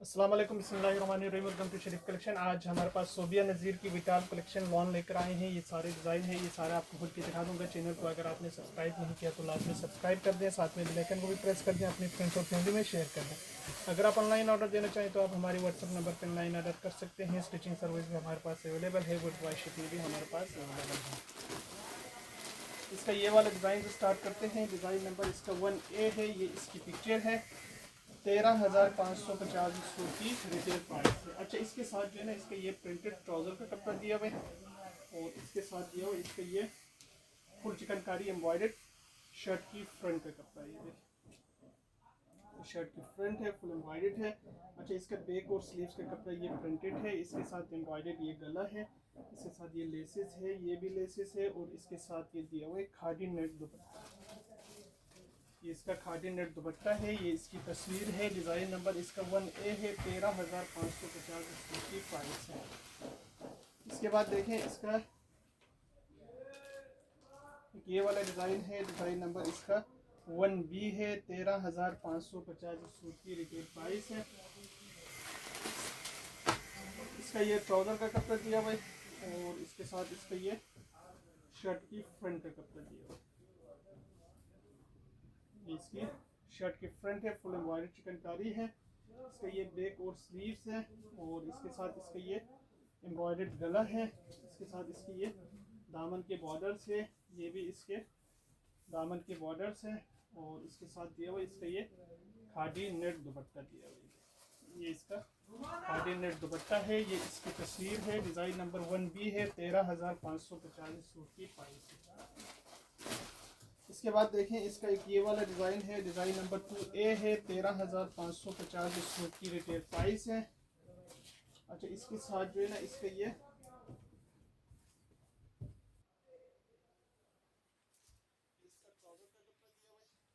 अस्सलाम वालेकुम, बिस्मिल्लाहिर्रहमानिर्रहीम। Welcome to Sharif collection. आज हमारे पास सोबिया नज़ीर की विटाल कलेक्शन लॉन लेकर आए हैं। ये सारे डिज़ाइन है, ये सारे आपको खुल के दिखा दूंगा। चैनल को अगर आपने सब्सक्राइब नहीं किया तो लाजमी सब्सक्राइब कर दें, साथ में बेल आइकन को भी प्रेस कर दें, अपने फ्रेंड्स और फैमिली में शेयर कर दें। अगर आप ऑनलाइन ऑर्डर देना चाहें तो आप हमारे व्हाट्सअप नंबर पर ऑनलाइन ऑर्डर कर सकते हैं। स्टिचिंग सर्विस भी हमारे पास अवेलेबल है, वर्ल्ड वाइड शिपिंग भी हमारे पास अवेलेबल है। इसका ये वाला डिज़ाइन से स्टार्ट करते हैं। डिज़ाइन नंबर इसका 1A है, ये इसकी पिक्चर है। 13,550 इसको की रिटेल प्राइस है। अच्छा, इसके साथ जो है ना, इसका ये प्रिंटेड ट्राउज़र का कपड़ा दिया हुआ है और इसके साथ दिया हुआ इसका ये फुल चिकनकारी एम्ब्रॉयडर्ड शर्ट की फ्रंट का कपड़ा। ये देखिए, शर्ट की फ्रंट है, फुल एम्ब्रॉयडर्ड है। अच्छा, इसका बैक और स्लीव्स का कपड़ा ये प्रिंटेड है, इसके साथ एम्ब्रॉयडर्ड ये गला है, इसके साथ ये लेसेस है, ये भी लेसेस है और इसके साथ ये दिया हुआ है खादी नेट दुपट्टा। ये इसका खादी नेट दुपट्टा है, ये इसकी तस्वीर है। डिज़ाइन नंबर इसका 1A है। 13,550 इसकी प्राइस है। इसके बाद देखें, इसका ये वाला डिज़ाइन है। डिज़ाइन नंबर इसका 1B है। 13,550 सूट की रिटेल प्राइस है। इसका ये ट्राउज़र का कपड़ा दिया हुआ है और इसके साथ इसका ये शर्ट की फ्रंट का कपड़ा दिया हुआ है। इसकी शर्ट की फ्रंट है, फुल एम्ब्रॉयडर्ड चिकनकारी है। इसका ये बैक और स्लीव्स है और इसके साथ इसका ये एम्ब्रॉयडर्ड गला है। इसके साथ इसकी ये दामन के बॉर्डर्स है, ये भी इसके दामन के बॉर्डर्स हैं और इसके साथ दिया हुआ इसका ये खादी नेट दुपट्टा दिया हुआ है। ये इसका खादी नेट दुपट्टा है, ये इसकी तस्वीर है। डिज़ाइन नंबर 1B है। 13,550 सूट की प्राइस है। इसके बाद देखें, इसका एक ये वाला डिज़ाइन है। डिज़ाइन नंबर 2A है। 13,550 सूट की रिटेल प्राइस है। अच्छा, इसके साथ जो है ना, इसका ये इसका ट्राउजर का कपड़ा दिया हुआ है। अच्छा,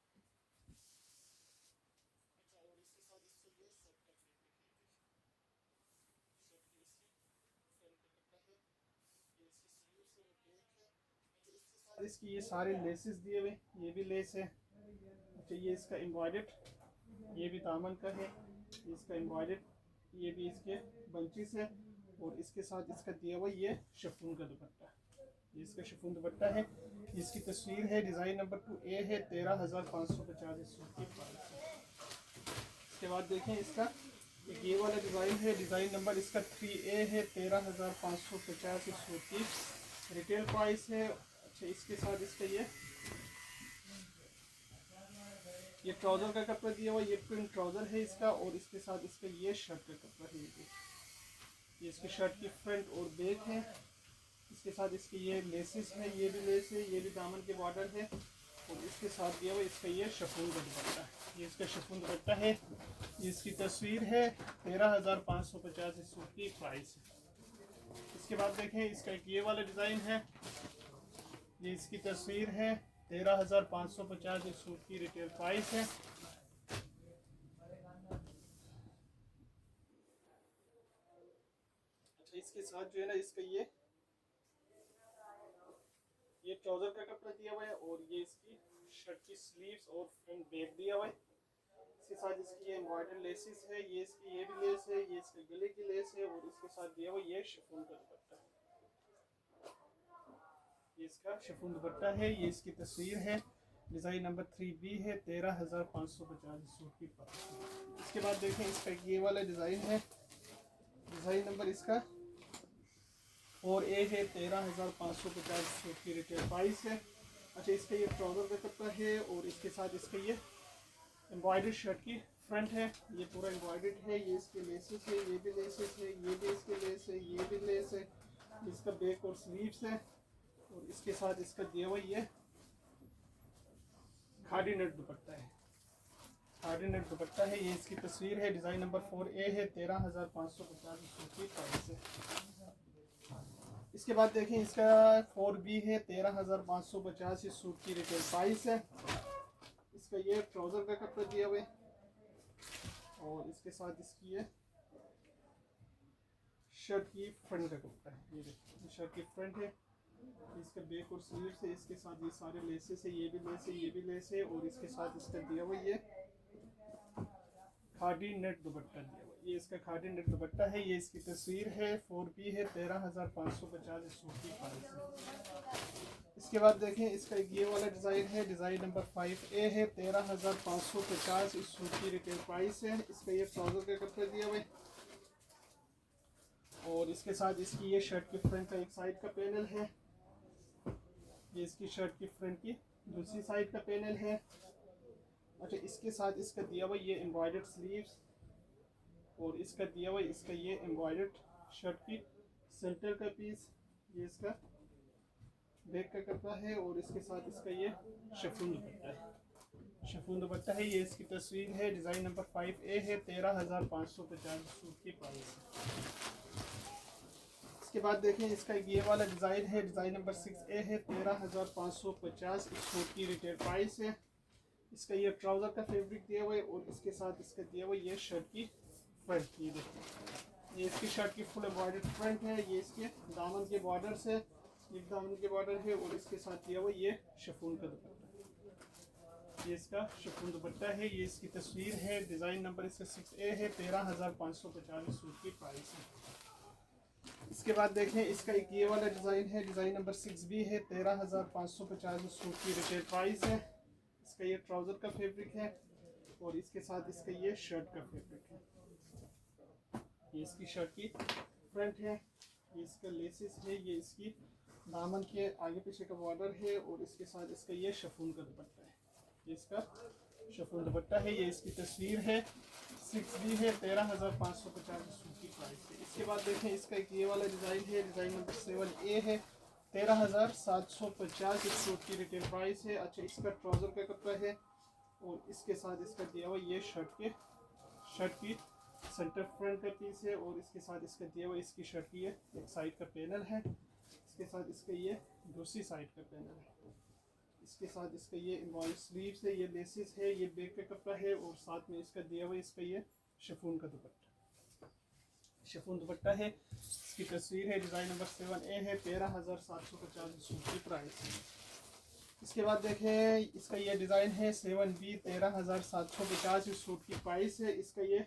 और इसके साथ इसका ये शर्ट का फैब्रिक है, शर्ट की इसकी फ्रंट का कपड़ा है, ये इसकी स्लीव्स है और बैक है। अच्छा, इसके साथ इसकी ये सारे लेसेस दिए हुए, ये भी लेस है। अच्छा, ये इसका एम्ब्रॉयडर्ड, ये भी दामन का है, इसका एम्ब्रॉयडर्ड, ये भी इसके बंचेस है और इसके साथ इसका दिया हुआ ये शिफॉन का दुपट्टा, ये इसका शिफॉन दुपट्टा है। इसकी तस्वीर है। डिज़ाइन नंबर 2A है। 13,550 सूट की प्राइस है। इसके बाद देखें, इसका एक ये वाला डिज़ाइन है। डिज़ाइन नंबर इसका 3A है। 13,550 सूट की रिटेल प्राइस है। अच्छा, इसके साथ इसका ये ट्राउज़र का कपड़ा दिया हुआ, ये प्रिंट ट्राउज़र है इसका और इसके साथ इसका ये शर्ट का कपड़ा है। ये इसके शर्ट की फ्रंट और बैक है। इसके साथ इसके ये लेसेस है, ये भी लेस है, ये भी दामन के बॉर्डर है और इसके साथ दिया हुआ इसका ये शिफॉन का दुपट्टा है, ये इसका शिफॉन दुपट्टा है। ये इसकी तस्वीर है। 13,550 इस सूट की प्राइस है। इसके बाद देखें, इसका एक ये वाला डिज़ाइन है, ये इसकी तस्वीर है। 13,550 इस सूट की रिटेल प्राइस है। अच्छा, इसके साथ जो है ना, इसका ये ट्राउज़र का कपड़ा दिया हुआ है और ये इसकी शर्ट की स्लीव्स और फ्रंट बैक दिया हुआ है। इसके साथ इसकी ये एम्ब्रॉयडर्ड लेसेस है, ये इसकी ये भी लेस है, ये इसके गले की लेस है और इसके साथ दिया हुआ ये शिफॉन का दुपट्टा है, ये इसका शिफॉन दुपट्टा है। ये इसकी तस्वीर है। डिज़ाइन नंबर 3B है। 13,550 सूट की प्राइस है। इसके बाद देखें, इसका ये वाला डिज़ाइन है। डिज़ाइन नंबर इसका 4A है। 13,550 सूट की रिटेल प्राइस है। अच्छा, इसका ये ट्राउज़र का कपड़ा है और इसके साथ इसका ये एम्ब्रॉयडर्ड शर्ट की फ्रंट है, ये पूरा एम्ब्रॉयडर्ड है। ये इसके लेसेस है, ये भी लेसेस है, ये भी इसके लेस है, ये भी लेस है। इसका बैक और स्लीव्स है और इसके साथ इसका दिया हुआ ये खादी नेट दुपट्टा है, खादी नेट दुपट्टा है। ये इसकी तस्वीर है। डिज़ाइन नंबर 4A है। 13,550 की प्राइस है। इसके बाद देखें, इसका 4B है। 13,550 इस सूट की रिटेल प्राइस है। इसका ये ट्राउज़र का कपड़ा दिया हुआ है और इसके साथ इसकी ये शर्ट की फ्रंट का कपड़ा है, ये देखिए शर्ट की फ्रंट है। इसका बैक और स्लीव्स है, इसके साथ ये सारे लेसेस है, ये भी लेस है, ये भी लेस है और इसके साथ इसका दिया हुआ ये खादी नेट दुपट्टा दिया हुआ है। ये इसका खादी नेट दुपट्टा है, ये इसकी तस्वीर है, 4P है, 13,550 इस सूट की प्राइस है। इसके बाद देखें इसका ये वाला डिज़ाइन है, डिज़ाइन नंबर 5A है, 13,550 इस सूट की रिटेल प्राइस है। इसका ये ट्राउज़र का कपड़ा दिया हुआ है और इसके साथ इसकी ये शर्ट की फ्रंट का एक साइड का पैनल है, ये इसकी शर्ट की फ्रंट की दूसरी साइड का पैनल है। अच्छा, इसके साथ इसका दिया हुआ ये एम्ब्रॉयडर्ड स्लीव्स और इसका दिया हुआ इसका ये एम्ब्रॉयडर्ड शर्ट की सेंटर का पीस, ये इसका बैक का कपड़ा है और इसके साथ इसका ये शिफॉन दुपट्टा है। शिफॉन दुपट्टा है, ये इसकी तस्वीर है, डिज़ाइन नंबर 5A है, 13,550 सूट की प्राइस है। इसके बाद देखें इसका ये वाला डिज़ाइन है, डिज़ाइन नंबर 6A है, 13,550 इस सूट की रिटेल प्राइस है। इसका ये ट्राउज़र का फैब्रिक दिया हुआ है और इसके साथ इसका दिया हुआ ये शर्ट की फ्रंट, ये देखिए ये इसकी शर्ट की फुल एम्ब्रॉयडर्ड फ्रंट है, ये इसके दामन के बॉर्डर से ये दामन के बॉर्डर है और इसके साथ दिया हुआ ये शिफॉन का दुपट्टा, ये इसका शिफॉन दुपट्टा है, ये इसकी तस्वीर है, डिज़ाइन नंबर इसका 6A है, 13,550 सूट की प्राइस है। इसके बाद देखें इसका एक ये वाला डिज़ाइन है, डिज़ाइन नंबर 6B है, 13,550 सूट की रिटेल प्राइस है। इसका ये ट्राउज़र का फैब्रिक है और इसके साथ इसका ये शर्ट का फैब्रिक है, ये इसकी शर्ट की फ्रंट है, ये इसका लेसेस है, ये इसकी दामन के आगे पीछे का बॉर्डर है और इसके साथ इसका ये शिफॉन का दुपट्टा है, ये इसका शिफॉन दुपट्टा है, ये इसकी तस्वीर है, 6B है, 13,550 सूट की प्राइस है। इसके बाद देखें इसका एक ये वाला डिज़ाइन है, डिज़ाइन नंबर 7A है, 13,750 इस सूट की रिटेल प्राइस है। अच्छा, इसका ट्राउज़र का कपड़ा है और इसके साथ इसका दिया हुआ ये शर्ट की सेंटर फ्रंट का पीस है और इसके साथ इसका दिया हुआ इसकी शर्ट की एक साइड का पैनल है, इसके साथ इसका ये दूसरी साइड का पैनल है, इसके साथ इसका ये एम्ब्रॉयडर्ड स्लीव्स है, ये लेसेस है, ये बैक का कपड़ा है और साथ में इसका दिया हुआ इसका ये शिफॉन का दुपट्टा, शिफॉन दुपट्टा है, इसकी तस्वीर है, डिज़ाइन नंबर 7A है, 13,750 सूट की प्राइस है। इसके बाद देखें इसका ये डिज़ाइन है 7B, 13,750 इस सूट की प्राइस है। इसका ये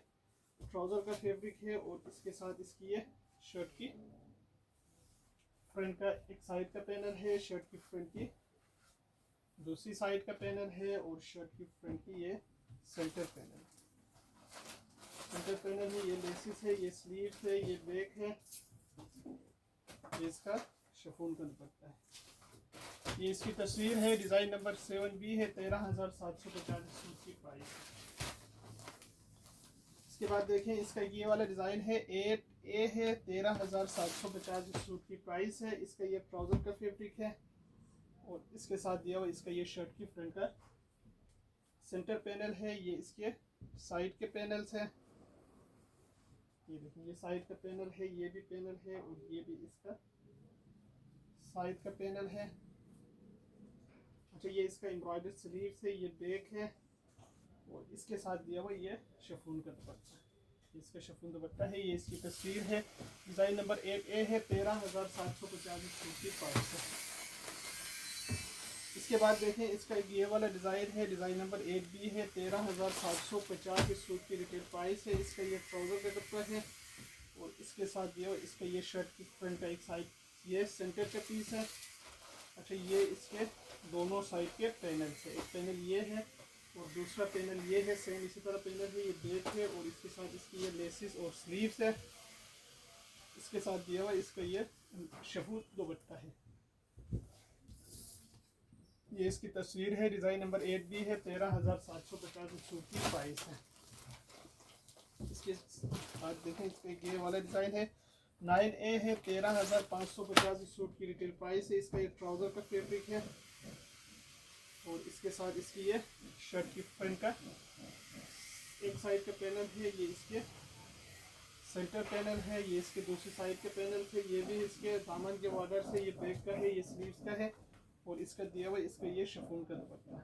ट्राउज़र का फैब्रिक है और इसके साथ इसकी ये शर्ट की फ्रंट का एक साइड का पैनल है, शर्ट की फ्रंट की दूसरी साइड का पैनल है और शर्ट की फ्रंट की ये सेंटर पैनल है, ये लेसिस है, ये स्लीव्स है, ये बैक है, ये इसका शिफॉन का दुपट्टा है, ये इसकी तस्वीर है, डिज़ाइन नंबर 7B है, 13,750 सूट की प्राइस है। इसके बाद देखें इसका ये वाला डिज़ाइन है 8A है, 13,750 सूट की प्राइस है। इसका ये ट्राउज़र का फैब्रिक है और इसके साथ दिया हुआ इसका ये शर्ट की फ्रंट का सेंटर पैनल है, ये इसके साइड के पैनल्स हैं, ये देखिए ये साइड का पैनल है, ये भी पैनल है और ये भी इसका साइड का पैनल है। अच्छा, ये इसका एम्ब्रॉयडर्ड स्लीव्स है, ये बैक है और इसके साथ दिया हुआ ये शिफॉन का दुपट्टा, इसका शिफॉन दुपट्टा है, ये इसकी तस्वीर है, डिज़ाइन नंबर 8A है, 13,750 सूट की प्राइस है। इसके बाद देखें इसका ये वाला डिज़ाइन है, डिज़ाइन नंबर 8B है, 13,750 इस सूट की रिटेल प्राइस है। इसका ये ट्राउज़र का कपड़ा है और इसके साथ दिया इसका ये शर्ट की फ्रंट का एक साइड ये सेंटर का पीस है। अच्छा, ये इसके दोनों साइड के पैनल है, एक पैनल ये है और दूसरा पैनल ये है, सेम इसी तरह पैनल है, ये बैक है और इसके साथ इसकी ये लेसिस और स्लीव्स है, इसके साथ दिया हुआ इसका ये शिफॉन दुपट्टा है, ये इसकी तस्वीर है, डिज़ाइन नंबर 8B है, 13,750 सूट की प्राइस है। इसके बाद देखें इसका ये वाला डिज़ाइन है 9A है, 13,550 सूट की रिटेल प्राइस है। इसका एक ट्राउज़र का फैब्रिक है और इसके साथ इसकी ये शर्ट की फ्रंट का एक साइड का पैनल है, ये इसके सेंटर पैनल है, ये इसके दूसरी साइड के पैनल है, ये भी इसके दामन के बॉर्डर से ये बैक का है, ये स्लीव्स का है और इसका दिया हुआ इसका ये शिफॉन का दुपट्टा है,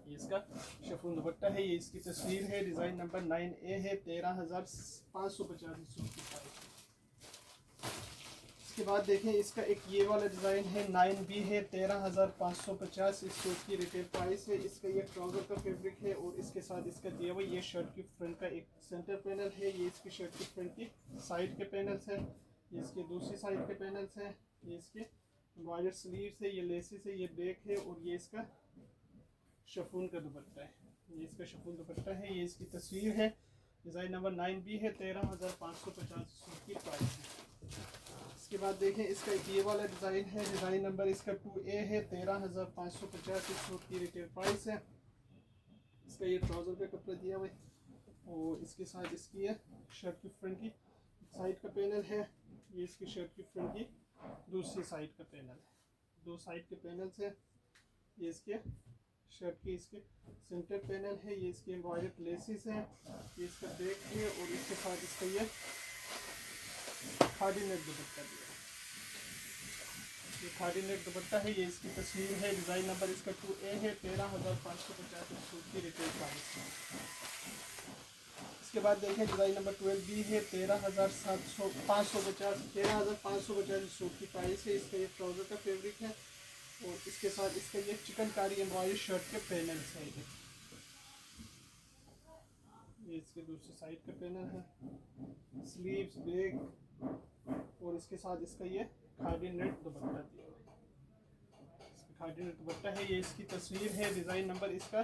ये इसका शिफॉन दुपट्टा है, ये इसकी तस्वीर है, डिज़ाइन नंबर 9A है, 13,550 सूट की प्राइस है। इसके बाद देखें इसका एक ये वाला डिज़ाइन है 9B है 13,550 इस सूट की रिटेल प्राइस है। इसका ये ट्राउज़र का फैब्रिक है और इसके साथ इसका दिया हुआ ये शर्ट की फ्रंट का एक सेंटर पैनल है। ये इसकी शर्ट की फ्रंट की साइड के पैनल्स हैं, ये इसके दूसरी साइड के पैनल्स हैं, ये इसके वायर स्लीव्स है, ये लेसेस है, ये बैक है और ये इसका शफून का दुपट्टा है। ये इसका शफून दुपट्टा है, ये इसकी तस्वीर है। डिज़ाइन नंबर 9B है 13,550 सूट की प्राइस है। इसके बाद देखें इसका एक ये वाला डिज़ाइन है, डिज़ाइन नंबर इसका 2A है 13,550 इस सूट की रिटेल प्राइस है। इसका ये ट्राउज़र का कपड़ा दिया हुआ है और इसके साथ इसकी है शर्ट की फ्रंट की साइड का पैनल है, ये इसकी शर्ट की फ्रंट की दूसरी साइड का पैनल है, दो साइड के पैनल्स हैं। ये इसके शर्ट की इसके सेंटर पैनल है, ये इसके एम्ब्रॉयडर्ड लेसेस हैं, ये इसका बैक है और इसके साथ इसका ये खादी नेट दुपट्टा दिया है। ये खादी नेट दुपट्टा है, ये इसकी तस्वीर है। डिज़ाइन नंबर इसका 2A है 13,550 सूट की रिटेल प्राइस है। इसके बाद देखें डिज़ाइन नंबर 12B है 13,550 सूट की प्राइस है। इसका ये ट्राउज़र का फैब्रिक है और इसके साथ इसका ये चिकनकारी एम्ब्रॉयडरी शर्ट के पैनल्स है। ये इसके दूसरी साइड का पैनल है, स्लीव्स बैक और इसके साथ इसका ये खादी नेट दुपट्टा दिया हुआ है। खादी नेट दुपट्टा है, ये इसकी तस्वीर है। डिज़ाइन नंबर इसका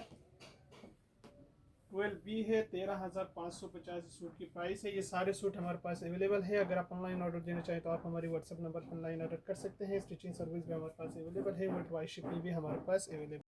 12B है 13,550 सूट की प्राइस है। ये सारे सूट हमारे पास अवेलेबल है। अगर आप ऑनलाइन ऑर्डर देना चाहें तो आप हमारी व्हाट्सएप नंबर पर ऑनलाइन ऑर्डर कर सकते हैं। स्टिचिंग सर्विस भी हमारे पास अवेलेबल है, वर्ल्ड वाइड शिपिंग भी हमारे पास अवेलेबल